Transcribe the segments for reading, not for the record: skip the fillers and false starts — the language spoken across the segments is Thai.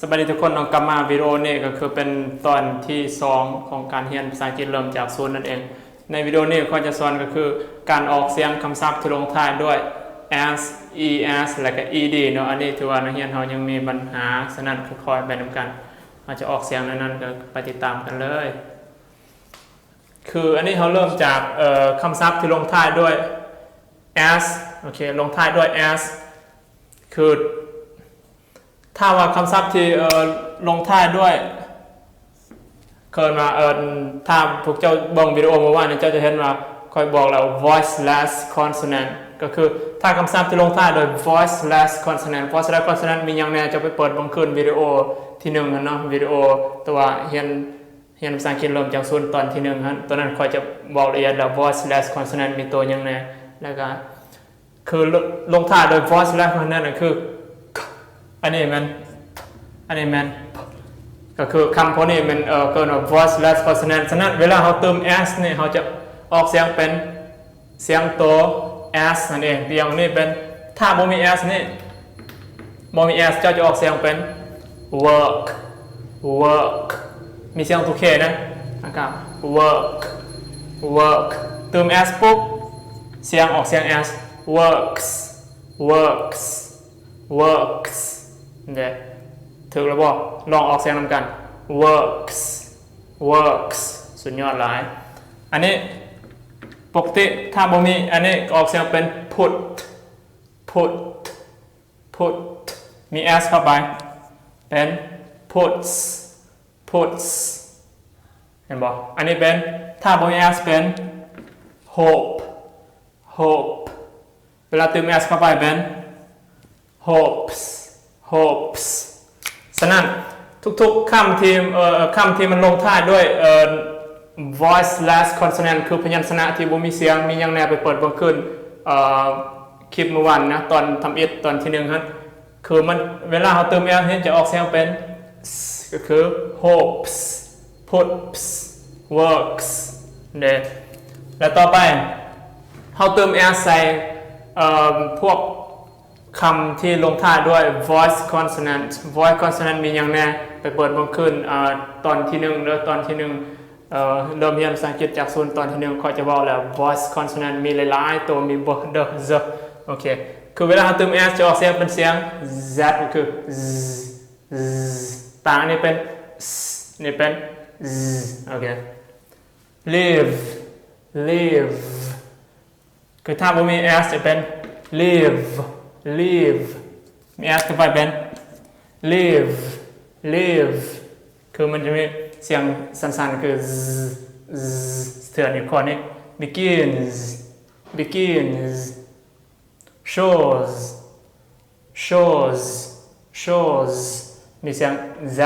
สวัสดีทุกคนน้องกลับมาวิดีโอนี้ก็คือเป็นตอนที่2ของการเรียนภาษาอังกฤษเริ่มจากศูนย์นั่นเองในวิดีโอนี้ข้อจะสอนก็คือการออกเสียงคำศัพท์ที่ลงท้ายด้วย s es และก็ ed เนาะอันนี้ถือว่านักเรียนเรายังมีปัญหาฉะนั้นค่อยๆไปนำกันอาจจะออกเสียงนั้นก็ไปติดตามกันเลยคืออันนี้เขาเริ่มจากคำศัพท์ที่ลงท้ายด้วย s โอเคลงท้ายด้วย s คือถ้าว่าคำศัพท์ที่ลงท้ายด้วยเกิดมาถ้าพวกเจ้าเบิ่งวิดีโอเมื่อวานเจ้าจะเห็นว่าคอยบอกแล้ว voiceless consonant ก็คือถ้าคำศัพท์ที่ลงท้ายด้วย voiceless consonant voiceless consonant มีอย่างแน่จะไปเปิดบังคืนวิดีโอที่1เนาะวิดีโอตัวเรียนภาษาอังกฤษเริ่มจากศูนย์ตอนที่1ฮะตัวนั้นคอยจะบอกละเอียดแล้ว voiceless consonant มีตัวอย่างแน่แล้วก็คือลงท้ายโดย voiceless consonant คืออันนี้มันก็คือคำพวกนี้มันเกิดว่า voiceless consonant ฉะนั้นเวลาเราเติม s นี่เราจะออกเสียงเป็นเสียงตัว s นั่นเองอย่างนี้เป็นถ้าบ่มี s นี่บ่มี s จะออกเสียงเป็น work มีเสียงตัว k นะครับ work เติม s ปุ๊บเสียงออกเสียง s works เนี่ยถือแล้วบอกลองออกเสียงนำกัน works สุดยอดหลายอันนี้ปกติถ้าบ่มีอันนี้ออกเสียงเป็น put มี s เข้าไปเป็น puts เห็นบอกอันนี้เป็นถ้าบ่มี s เป็น hope เวลาเติม s เข้าไปเป็น hopes ฉะนั้นทุกๆคำที่มันลงท้ายด้วยvoiceless consonant คือพยัญชนะที่บ่มีเสียงมีอย่างแน่ไปเปิดบังคืนคลิปเมื่อวานนะตอนทำอิฐตอนที่1ฮะคือมันเวลาเราเติม s จะออกเสียงเป็นก็คือ hopes puts works เนี่ยแล้วต่อไปเราเติม s ใส่พวกคำที่ลงท้ายด้วย voice consonant มีอย่างแน่ไปเปิดบังคืนตอนที่1หรือตอนที่1เริ่มเรียนภาษาอังกฤษจากศูนย์ตอนที่1ค่อยจะบอกแล้ว voice consonant มีหลายๆตัวมี b d z โอเคคือเวลาเราเติม s จะออกเสียงเป็นเสียง z ก็คือ z ต่างนี่เป็น s นี่เป็น z โอเค live คือถ้าบ่มี s จะเป็น live มี s เข้าไปเป็น live คือมันจะมีเสียงสั้นๆคือ เถื่อนอยู่ข้อนี้ begins shows มีเสียง z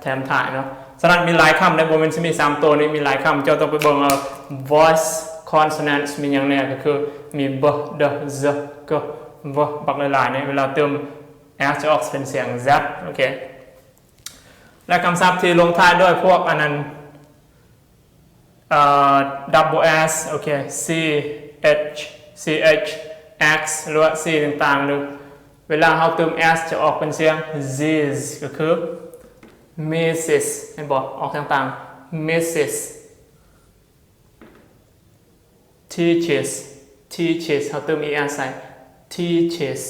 แถมท้ายเนาะฉะนั้นมีหลายคำในบทมันจะมี3ตัวนี้มีหลายคำเจ้าต้องไปเบิ่งvoice consonants มีอย่างแน่ก็คือมี b d z ก็บักหลายๆเนี่ยเวลาเติม s จะออกเป็นเสียง z โอเคและคำศัพท์ที่ลงท้ายด้วยพวกอันนั้นdouble s โอเค ch x หรือว่า c ต่างๆหรือเวลาเราเติม s จะออกเป็นเสียง z's ก็คือ misses เห็นบอกออกต่างๆ misses teaches เราเติม es ใส่teaches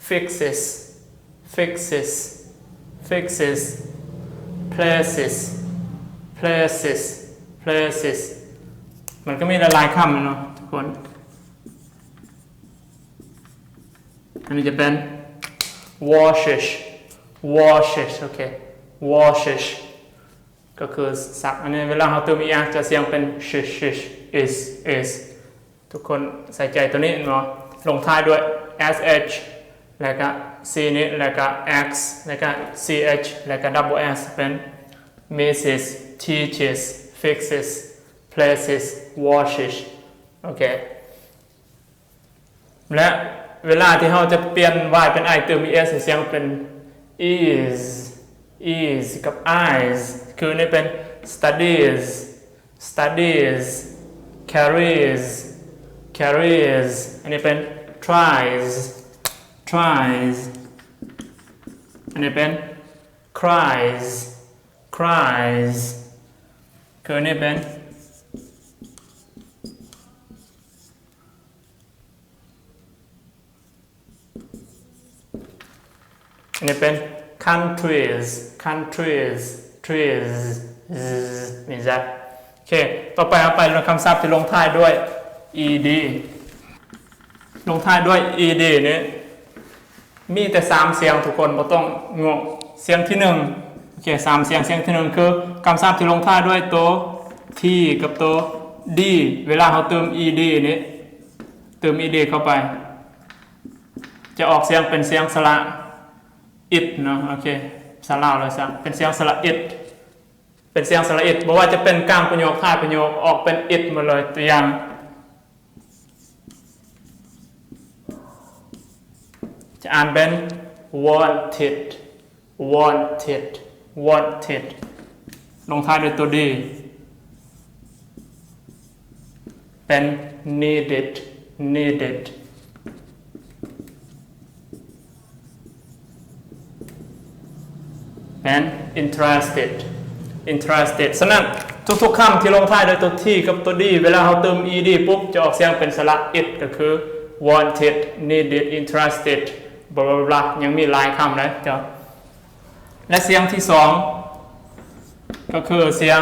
fixes places มันก็มีหลายๆคำเนาะทุกคนอันนี้จะเป็น washes โอเค washes ก็คือสักอันนี้เวลาเราเติม es จะเสียงเป็น is ทุกคนใส่ใจตัวนี้เนาะลงท้ายด้วย sh แล้วก็ c นี้แล้วก็ x แล้วก็ ch แล้วก็ double s เป็น misses teaches fixes places washes โอเคและเวลาที่เราจะเปลี่ยน y เป็น i เติม es เสียงเป็น is กับ eyes คือนี่เป็น studies carries อันนี้เป็น tries อันนี้เป็น cries cries คืออันนี้เป็นอันนี้เป็น countries countries trees นี่จ้ะโอเคต่อไปเอาไปเราคำศัพท์ที่ลงท้ายด้วย ed ลงท้ายด้วย ed นี้มีแต่3เสียงทุกคนบ่ต้องงงเสียงที่1โอเค3เสียงที่1คือคำศัพท์ที่ลงท้ายด้วยตัว t กับตัว d เวลาเราเติม ed นี้เติม ed เข้าไปจะออกเสียงเป็นเสียงสระ it เนาะโอเคสระเลยซะเป็นเสียงสระ it เป็นเสียงสระ it บ่ว่าจะเป็นกลางประโยคท้ายประโยคออกเป็น it หมดเลยตัวอย่างจะอ่านเป็น wanted wanted wanted ลงท้ายด้วยตัว d เป็น needed needed เป็น interested interested ฉะนั้นทุกๆคำที่ลงท้ายด้วยตัว t กับตัว d เวลาเราเติม ed ปุ๊บจะออกเสียงเป็นสระ it ก็คือ wanted needed interested บลาบลายังมีหลายคำนะเจ้าและเสียงที่2ก็คือเสีย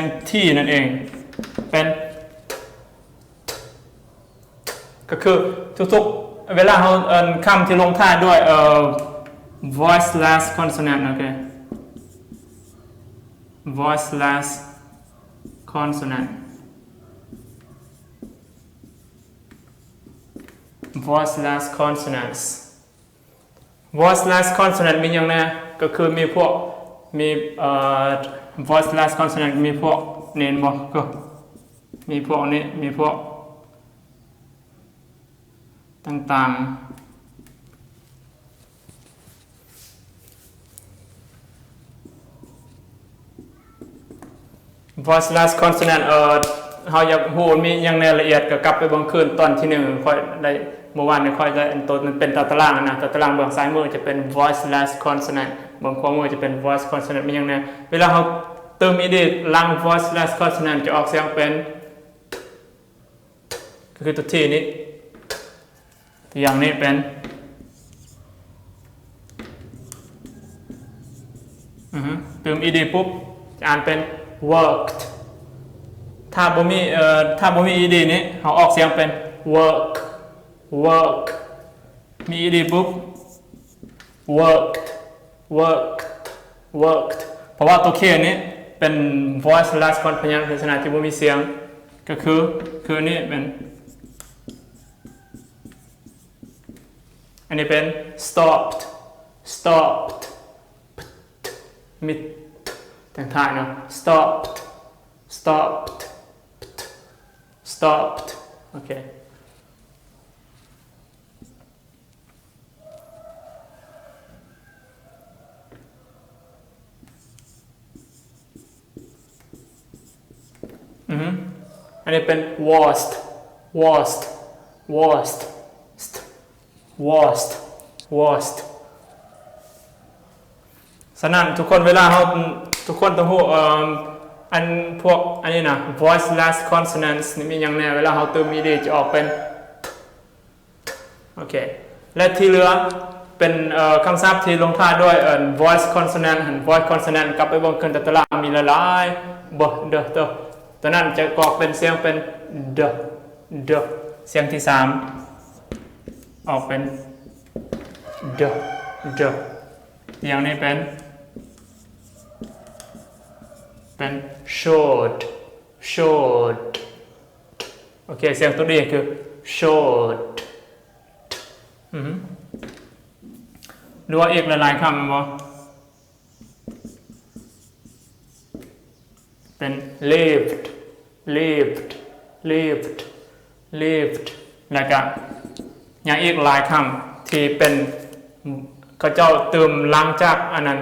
งที่นั่นเองเป็นก็คือทุกๆเวลาเราคำที่ลงท้ายด้วยvoiceless consonant โอเค voiceless consonant voiceless consonants voiceless consonant มีอย่างไรก็คือมีพวกมีvoiceless consonant มีพวกเน้นบอกก็มีพวกนี้มีพวกต่างๆvoiceless consonant เขาอยากพูดมีอย่างในละเอียดก็กลับไปเบิ่งคืนตอนที่1ค่อยได้เมื่อวานนี้ค่อยได้ตัวมันเป็นตารางนะตารางเบื้องซ้ายมือจะเป็น voiceless consonant เบื้องขวามือจะเป็น voice consonant มีอย่างไรเวลาเขาเติม ed หลัง voiceless consonant จะออกเสียงเป็นก็คือตัวที่นี้อย่างนี้เป็นเติม ed ปุ๊บจะอ่านเป็น worked ถ้าบ่มี ed นี้เขาออกเสียงเป็น work work มี ed ปุ๊บ worked worked worked เพราะว่าตัว k นี้เป็น voiceless consonant พยัญชนะที่บ่มีเสียงก็คือนี่เป็นอันนี้เป็น stopped stopped มีต่างๆเนาะ stopped stopped stopped โอเคอันนี้เป็น worst worst worst worst worst ฉะนั้นทุกคนเวลาเขาทุกคนต้องพูดอันนี้นะ voiceless consonants นี่มีอย่างแน่เวลาเขาเติม ed จะออกเป็นโอเคและที่เหลือเป็นคำศัพท์ที่ลงท้ายด้วยvoice consonant voice consonant กลับไปบนขึ้นตารางมีหลายๆบ่เด้อตอนนั้นจะกอกเป็นเสียงเป็นเด้อเสียงที่3ออกเป็นเด้ออย่างนี้เป็นshowed โอเคเสียงตัวนี้คือ showed หรือว่าอีกหลายๆคำมั้งเป็น lived แล้วก็อย่างอีกหลายคำที่เป็นเขาเจ้าเติมหลังจากอันนั้น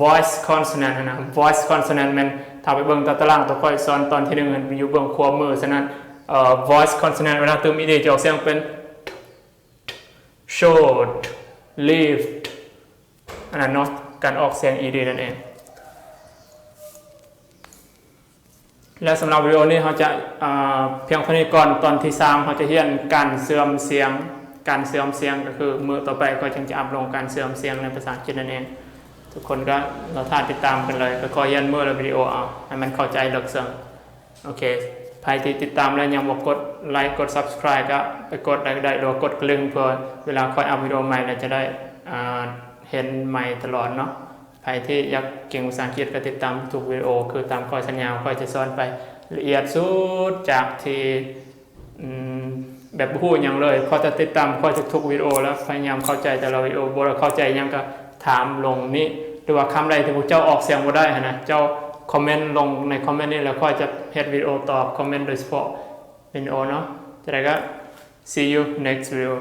voice consonant นะ voice consonant มันถ้าไปเบิ่งตารางตัวค่อยสอนตอนที่1อยู่เบื้องขวามือฉะนั้นvoice consonant เวลาเติม ed จะออกเสียงเป็น showed lift อันนั้นเนาะการออกเสียง ed นั่นเองและสำหรับวิดีโอนี้เขาจะเพียงเท่านี้ก่อนตอนที่3เขาจะเรียนการเสื่อมเสียงก็คือมือต่อไปก็จะอัพลงการเสื่อมเสียงในภาษาอังกฤษนั่นเองทุกคนก็เราท่าติดตามกันเลยก็เรียนมือและวิดีโอเอาให้มันเข้าใจลึกซึ้งโอเคใครที่ติดตามแล้วยังบอกกดไลค์กด subscribe ก็ไปกดได้หรือกดกระดิ่งเพื่อเวลาคอยอัพวิดีโอใหม่เราจะได้เห็นใหม่ตลอดเนาะใครที่อยากเก่งภาษาอังกฤษก็ติดตามทุกวิดีโอคือตามคอยสัญญาคอยจะสอนไปละเอียดสุดจากที่แบบพูดอย่างเลยพอจะติดตามคอยทุกวิดีโอแล้วพยายามเข้าใจแต่ละวิดีโอบ่เข้าใจยังก็ถามลงนี้หรือว่าคำใดที่พวกเจ้าออกเสียงบ่ได้นะเจ้าคอมเมนต์ลงในคอมเมนต์นี้แล้วค่อยจะเฮ็ดวิดีโอตอบคอมเมนต์โดยเฉพาะวิดีโอเนาะจะได้ก็ see you next video